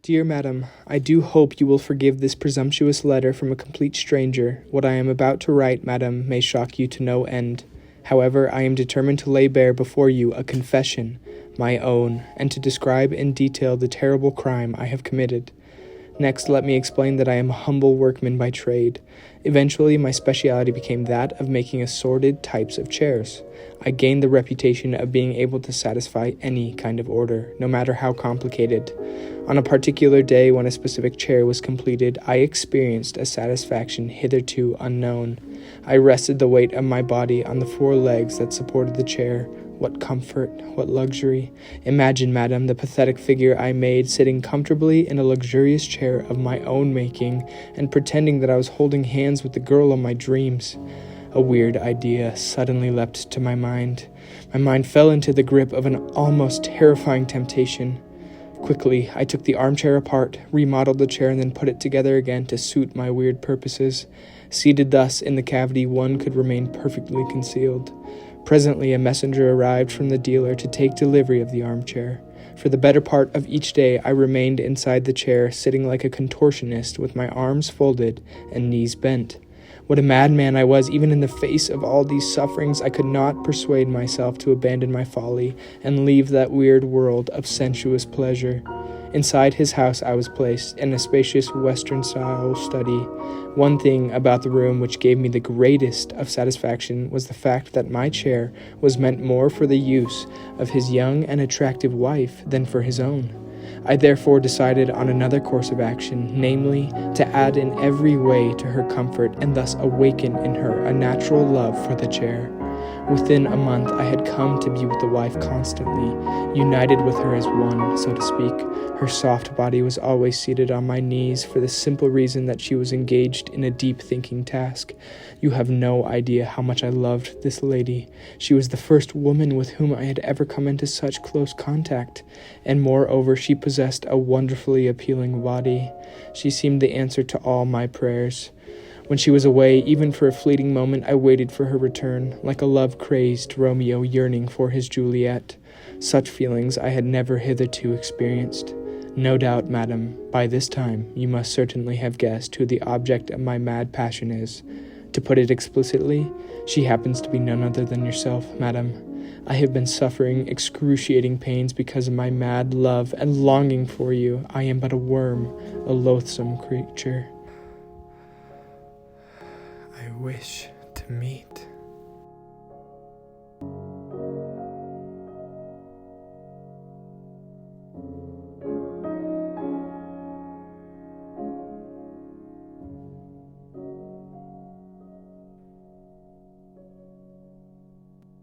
Dear Madam, I do hope you will forgive this presumptuous letter from a complete stranger. What I am about to write, Madam, may shock you to no end. However, I am determined to lay bare before you a confession, my own, and to describe in detail the terrible crime I have committed. Next, let me explain that I am a humble workman by trade. Eventually, my specialty became that of making assorted types of chairs. I gained the reputation of being able to satisfy any kind of order, no matter how complicated. On a particular day when a specific chair was completed, I experienced a satisfaction hitherto unknown. I rested the weight of my body on the 4 legs that supported the chair. What comfort, what luxury. Imagine, madam, the pathetic figure I made sitting comfortably in a luxurious chair of my own making and pretending that I was holding hands with the girl of my dreams. A weird idea suddenly leapt to my mind. My mind fell into the grip of an almost terrifying temptation. Quickly, I took the armchair apart, remodeled the chair, and then put it together again to suit my weird purposes. Seated thus in the cavity, one could remain perfectly concealed. Presently, a messenger arrived from the dealer to take delivery of the armchair. For the better part of each day, I remained inside the chair, sitting like a contortionist with my arms folded and knees bent. What a madman I was! Even in the face of all these sufferings, I could not persuade myself to abandon my folly and leave that weird world of sensuous pleasure. Inside his house I was placed, in a spacious Western-style study. One thing about the room which gave me the greatest of satisfaction was the fact that my chair was meant more for the use of his young and attractive wife than for his own. I therefore decided on another course of action, namely, to add in every way to her comfort and thus awaken in her a natural love for the chair. Within a month I had come to be with the wife constantly, united with her as one, so to speak. Her soft body was always seated on my knees for the simple reason that she was engaged in a deep thinking task. You have no idea how much I loved this lady. She was the first woman with whom I had ever come into such close contact, and moreover she possessed a wonderfully appealing body. She seemed the answer to all my prayers. When she was away, even for a fleeting moment, I waited for her return, like a love-crazed Romeo yearning for his Juliet. Such feelings I had never hitherto experienced. No doubt, madam, by this time you must certainly have guessed who the object of my mad passion is. To put it explicitly, she happens to be none other than yourself, madam. I have been suffering excruciating pains because of my mad love and longing for you. I am but a worm, a loathsome creature. I wish to meet